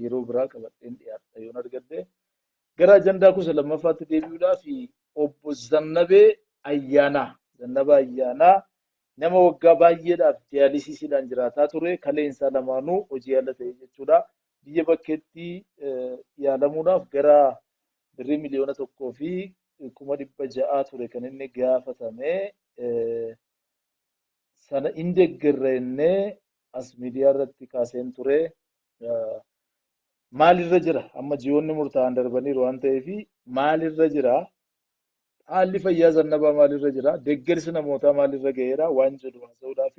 yeroo biraa qabadheen dhiyaadha yoon argadde. Gara ajandaa kuusa lammaffaatti deebi'uudhaaf obbo Zannabee Ayyaanaa. Zannabaa Ayyaanaa nama waggaa baay'eedhaaf diyaalisiisiidhaan jiraataa ture. Kaleensaa lamaanuu hojii yaala ta'e jechuudha. Biyya bakkeetti yaalamuudhaaf gara birrii miliyoona 1,600,000 ture kan inni gaafatame. Sana hin deeggarree as miidiyaa irratti kaaseen ture. Maalirra jira? Amma ji'oonni murtaa'an darbaniiru waan ta'eef maalirra jira? Haalli fayyaa Zannabaa maalirra jira? Deeggarsi namootaa maalirra ga'eera? Waan jedhu haasa'uudhaaf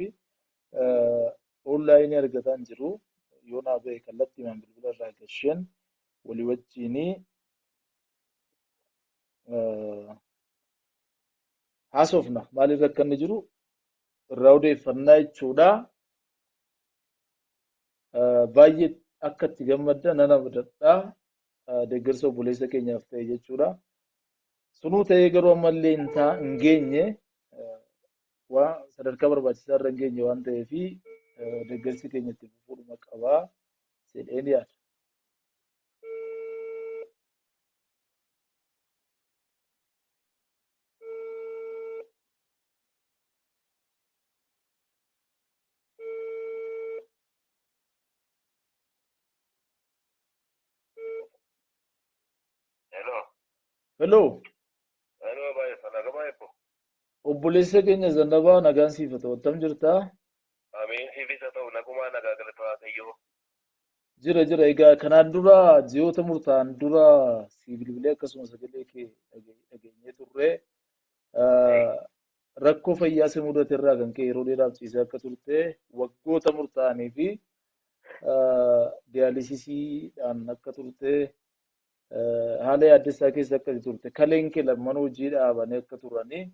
onlaayinii argataa hin jiru. Yoo naa ba'e kallattiimaan bilbila irraa gasheen walii wajjin haasofna. Maalirra akka inni jiru irraa odeeffannaa jechuudha. Baay'ee akka itti gammadda nan abdadhaa deeggarsa obboleessa keenyaaf ta'e jechuudha. Sunuu ta'ee garuu ammallee hin geenye waan sadarkaa barbaachisaa irra hin geenye waan ta'eef deeggarsi keenya itti fufuudhuma qabaa jedheen yaada. Hello. Hello, baay'ee falaga baay'ee. Obboleessa keenya Zannabaa nagaan siifata. Wattam jirtaa? Amiin siifisa ta'u nagumaa nagaa galata Waaqayyoo. Jira egaa kanaan dura ji'oota murtaa'an dura si bilbilee akkasuma sagalee kee dhageenyee turre rakkoo fayyaa si mudate irraa kan ka'e yeroo dheeraaf ciisee akka turte waggoota murtaa'anii fi diyaalisiisiidhaan akka turte haala yaaddessaa keessa akka turte kaleen kee lamman hojii dhaabanii akka turanii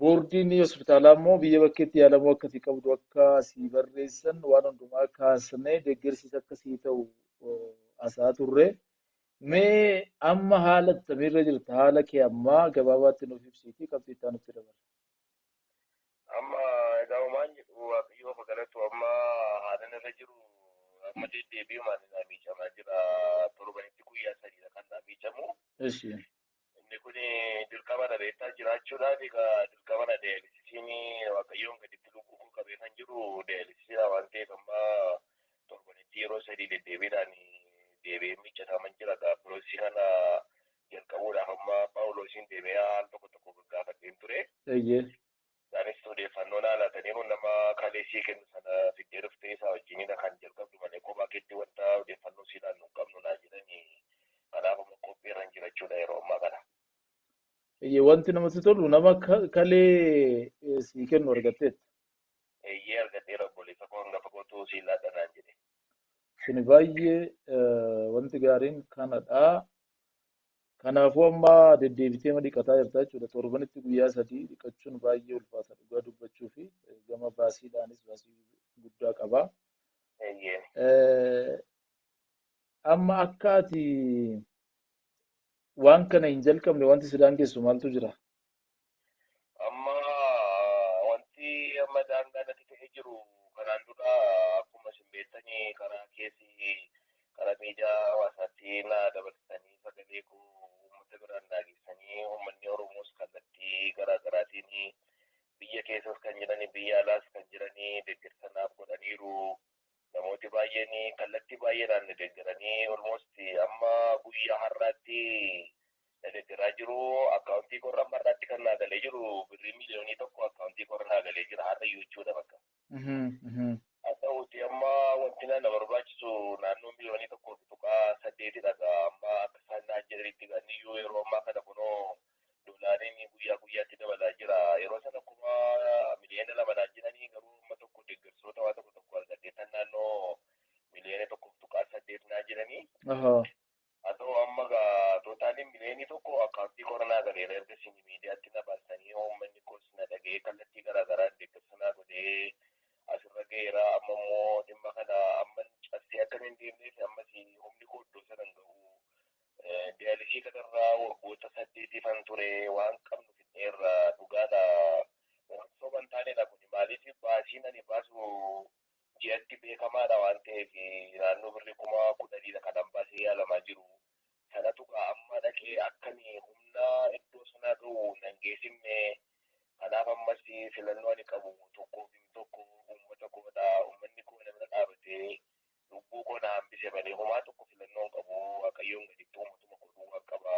boordiin hospitaalaa immoo biyya bakkeetti yaalamuu akkasii qabdu akka sii barreessan waan hundumaa kaasnee deeggarsiisa akkasii ta'u haasa'aa turre. Mee amma haala akkamiirra jirta? Haala kee ammaa gabaabaatti nuuf ibsiitii qabxii itti aanutti dabarra. Amma egaa uumaan jedhu waaqayyoo fagalatu amma haalan irra jiru amma deddeebi'umaan naa miicamaa jira torbanitti guyyaa sadiidha kan naa miicamu. Eshi. Inni kun dirqama dhabeettaa jiraachuudhaaf egaa dirqama diyaalisiisiin waaqayyoon gaditti lubbuu qabee kan jiru diyaalisiisiidha waan ta'eef amma torbanitti yeroo sadii deddeebiidhaan deebi'ee miicataman jira gaaffiroosii kana jalqabuudhaaf amma paawuloosiin deebi'ee haal tokko gaggaafadheen ture. Eeyyee. Isaanis odeeffannoo laalataniiru nama kaleessii kennu sana fiddee dhuftee isaa wajjinidha kan jalqabdu malee kophaa keetti wanta odeeffannoo sii laannu hin qabnu naa jedhanii kanaaf amma qophiirra hin jirachuudha yeroo ammaa kana. Eeyyee wanti namatti tolu nama kalee sii kennu argatteetta. Eeyyee argadheera obboleessa koo hangafa kootu sii laadhanaan jedhe. Kuni baay'ee wanti gaariin kanadha. Kanaafuu amma deddeebitee dhiqataa jirta jechuudha. Torbanitti guyyaa sadii dhiqachuun baay'ee ulfaata dhugaa dubbachuu fi gama baasiidhaanis baasii guddaa qaba. Amma akka ati waan kana hin jalqabne wanti sidaan keessu maaltu jira? Amma wanti amma daangaa natti ta'ee jiru kanaan dura akkuma isin beektanii karaa keessi karaa miidiyaa hawaasaatti na dabarsanii sagalee koo uummata biraan naageessanii uummanni Oromoos kallattii garaa garaatiin biyya keessas kan jiranii biyya alaas kan jiranii deeggarsa naaf godhaniiru. Namooti baay'een kallattii baay'eedhaan na deeggaranii almost amma guyyaa har'aatti na deeggaraa jiru. Akkaawuntii korra har'aatti kan naa galee jiru birrii miliyoonii tokko akkaawuntii korra naa galee jira har'a jechuudha bakka. Haa ta'uuti amma wanti na barbaachisu naannoo miliyoonii tokkoo fi tuqaa saddeetidha amma akka isaan naan jedhanitti ganniyyuu yeroo ammaa kana kunoo doolaariin guyyaatti dabalaa jira. Yeroo sana akkuma miliyoona lama naan jedhanii garuu amma tokko deeggarsoota waa tokko argadheettan naannoo miliyoona tokkoof tuqaa saddeet naan jedhanii. Haa ta'u amma tootaaliin miliyoonii tokko akkaawuntii koronaa galeera erga isin miidiyaatti na baasanii uummanni koos na dhagee kallattii garaa garaan deeggarsa naa godhee asirra ga'eera. Amma immoo dhimma kana amma cabsee akka hin deemneef ammas humni koo iddoo sana hin ga'u. Diyaalisii kanarraa waggoota saddeetifan ture waan qabnu fidneerra dhugaadha. Waan soban taanedha kun maaliif baasiin ani baasu ji'atti beekamaadha waan ta'eef naannoo birrii 10,000 kan baasee yaalamaa jiru. Sanatu amma dhaqee akkanii humna iddoo sanaa ga'u nan geessifne. Kanaaf ammas filannoo ani qabu tokkoo fi tokko uummata koodha. Uummanni koo namni dhaabatee lubbuu koo na hambise malee homaa tokko filannoo hin qabu. Waaqayyoon gaditti uummatuma godhuu qaba.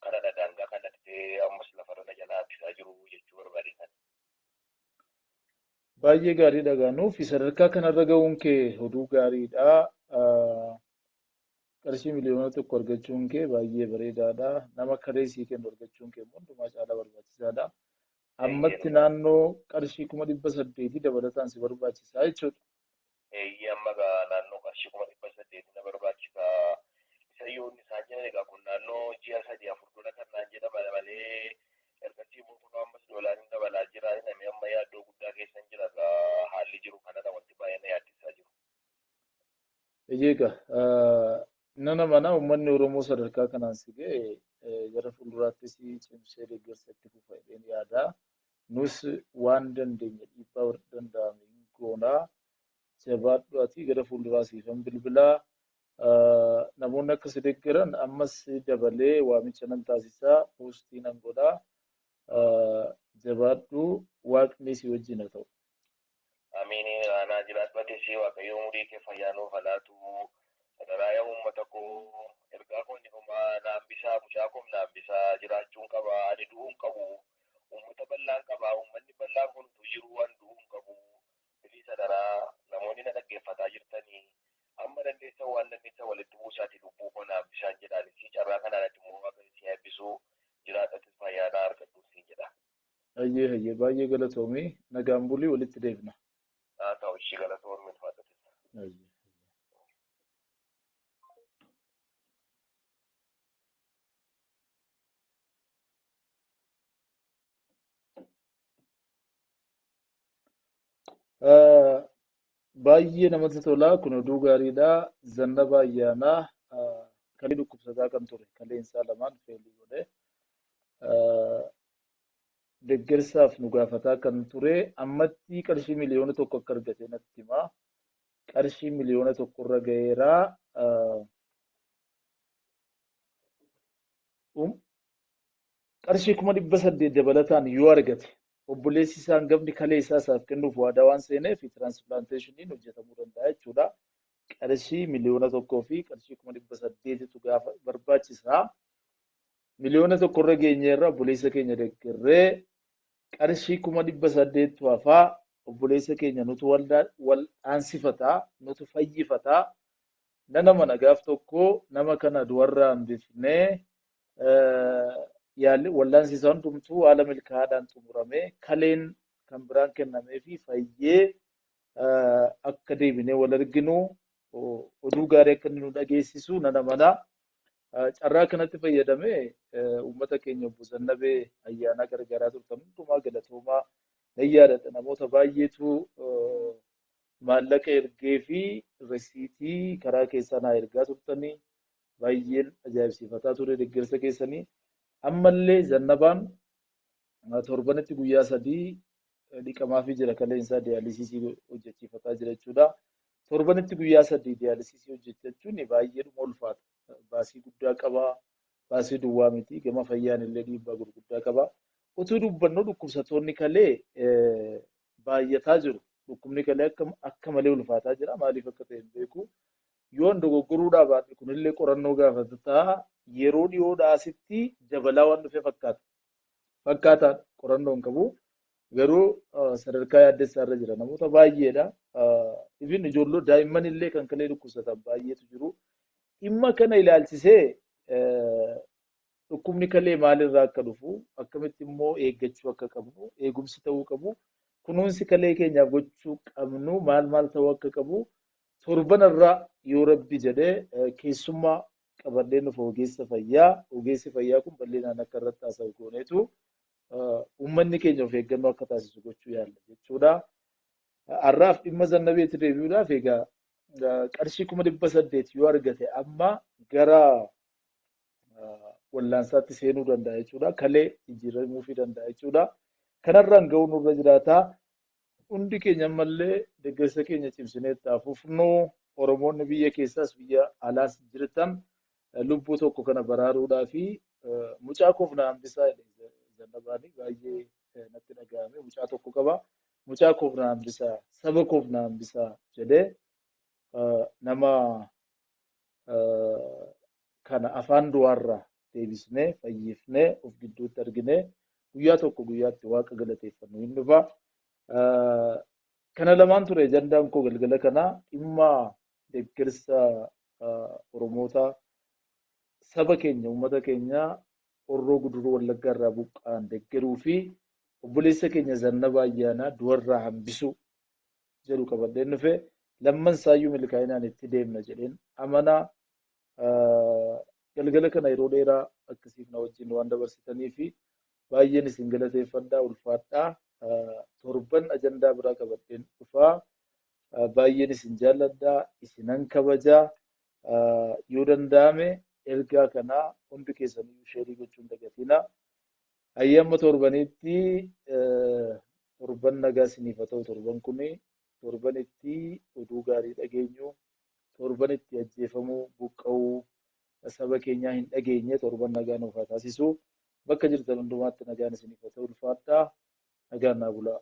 Kanadha daangaa kanatti ammas lafarra na jalaa hambisaa jiru jechuu barbaadeetan. Baay'ee gaariidha gaanuufi sadarkaa kanarra ga'uun kee oduu gaariidha. Qarshii miliyoona tokko argachuun kee baay'ee bareedaadha. Nama kalee sii kennu argachuun kee hundumaa caalaa barbaachisaadha. Ammatti naannoo qarshii 800 dabalataan si barbaachisaa jechuudha. Eeyyee amma naannoo qarshii 800 na barbaachisa. Isa yoon isaan jedhan egaa kun naannoo ji'a 3-4 dura kan naan jedhama malee ergasii immoo kun ammas doolaariin dabalaa jira. Namni amma yaaddoo guddaa keessan jira haalli jiru kanadha wanti baay'ee na yaaddisaa jiru. Eegaa nana mana uummanni Oromoo sadarkaa kanaan si ga'e gara fuulduraattis cimsee deeggarsa itti fufa jedheen yaada. Nus waan dandeenye dhiibbaa danda'ame goonaa jabaadhu ati gara fuulduraa siifan bilbilaa. Namoonni akka si deeggaran ammas dabalee waamicha nan taasisaa poostii nan godhaa. Jabaadhu waaqni si wajjin haa ta'u. Amiin aanaa jiraatbates waaqayyo umurii kee fayyaa nuuf laatu. Daraaya uummata koo ergaa koonni homaa naambisaa mucaa koo naambisaa jiraachuun qaba ani du'uun qabu uummata bal'aan qaba uummanni bal'aan kun jiru waan du'uun qabu bilisa daraa namoonni na dhaggeeffataa jirtanii amma baay'ee galatoomii nagaan bulii walitti deebina. haa ta'u ishii galatoon milfaatatis. Hayyee. Baay'ee namatti tola. Kun oduu gaariidha. Zannaba ayyaanaa kalee dhukkubsataa kan ture. Kaleensaa lamaan feelii godhe. Deeggarsaaf nu gaafataa kan ture. Ammatti qarshii miliyoona tokko akka argate natti hima. Qarshii miliyoona tokkorra gaheera. Qarshii 800,000 dabalataan yoo argate obboleessi isaa hangafni kalee isaaf kennuuf waadaa waan seeneef tiraansiplaanteeshiniin hojjetamuu danda'a jechuudha. Qarshii miliyoona tokkoo fi qarshii 800,000tu gaafa barbaachisaa. Miliyoona tokkorra geenyeerra obboleessa keenya deeggarree qarshii 800,000tu hafaa obboleessa keenya nutu wal'aansifataa nutu fayyifataa. Nama nagaaf tokko nama kana duwarraa hambifnee wal'aansisaa hundumtuu haala milkaa'aadhaan xumuramee kaleen kan biraan kennamee fi fayyee akka deebinee wal arginu oduu gaarii akka inni nu dhageessisu nana mana carraa kanatti fayyadamee uummata keenya obbo Zannabee ayyaanaa gargaaraa turtan hundumaa galatoomaa nan yaadadha. Namoota baay'eetu maallaqa ergee fi resiitii karaa keessaa naa ergaa turtanii baay'een ajaa'ibsiifataa ture deeggarsa keessanii. Ammallee Zannabaan torbanitti guyyaa 3 dhiqamaafii jira kaleensaa diyaalisisii hojjechiifataa jira jechuudha. Torbanitti guyyaa 3 diyaalisisii hojjechuun baay'ee dhuma ulfaata. Baasii guddaa qaba. Baasii duwwaa miti. Gama fayyaan illee dhiibbaa gurguddaa qaba. Utuu dubbannoo dhukkubsattoonni kalee baay'ataa jiru. Dhukkubni kalee akka malee ulfaataa jira. Maaliif akka ta'e hin beeku. Yoon dogoggoruudhaa baadhe kunillee qorannoo gaafata. Yeroo dhiyoodhaa asitti dabalaa waan dhufe fakkaataan qorannoo hin qabu. Garuu sadarkaa yaaddessaa irra jira. Namoota baay'eedha. Ifin ijoollota daa'imman illee kan kalee dhukkubsatan baay'eetu jiru. Dhimma kana ilaalchisee dhukkubni kalee maalirraa akka dhufu akkamitti immoo eeggachuu akka qabnu eegumsi ta'uu qabu. Kunuunsi kalee keenyaaf gochuu qabnu maal ta'uu akka qabu torbanarraa yoo rabbi jedhee keessummaa qabannee nuuf ogeessa fayyaa. Ogeessi fayyaa kun bal'inaan akka irratti haasa'u gooneetu uummanni keenya of eeggannoo akka taasisu gochuu yaalla jechuudha. Har'aaf dhimma Zannabeetti deebi'uudhaaf egaa qarshii 800,000 yoo argate amma gara wal'aansaatti seenuu danda'a jechuudha. Kalee jijjiiramuufii danda'a jechuudha. Kanarraan ga'uu nurra jiraata. Hundi keenya ammallee deeggarsa keenya cimsinee itti fufnu. Oromoonni biyya keessaas biyya alaas jirtan lubbuu tokko kana baraaruudhaa fi mucaa koof na hambisaa Zannabaanii baay'ee natti dhaga'ame. Mucaa tokko qaba. Mucaa koof na hambisaa, saba koof na hambisaa jedhee nama kana afaan du'aarraa deebisnee fayyifnee of gidduutti arginee guyyaa tokko guyyaatti waaqa galateeffannu hin dhufa. Kana lamaan ture ajandaan koo galgala kanaa dhimma deeggarsa Oromoota saba keenya uummata keenya Horroo Guduruu Wallaggaa irraa buqqa'an deeggaruu fi obboleessa keenya Zannabaa ayyaanaa du'arraa hambisuu jedhu qabadheen dhufe lamman saayyuu milkaa'inaan itti deemna jedheen amanaa. Galgala kana yeroo dheeraa akkasiif na wajjin waan dabarsitanii fi baay'een isin galateeffadhaa ulfaadhaa. Torban ajandaa biraa qabadheen dhufaa. Baay'een isin jaalladhaa, isinan kabajaa. Yoo danda'ame ergaa kanaa hundi keessaniyyuu sheerii gochuun dagatina. Ayyaama torbanitti torban nagaa isiniif haa ta'u torban kuni torban itti oduu gaarii dhageenyu, torban itti ajjeefamuu buqqa'uu saba keenyaa hin dhageenye torban nagaa nuuf haa taasisu. Bakka jirtan hundumaatti nagaan isiniif haa ta'u ulfaadhaa. Nagaan naa bulaa.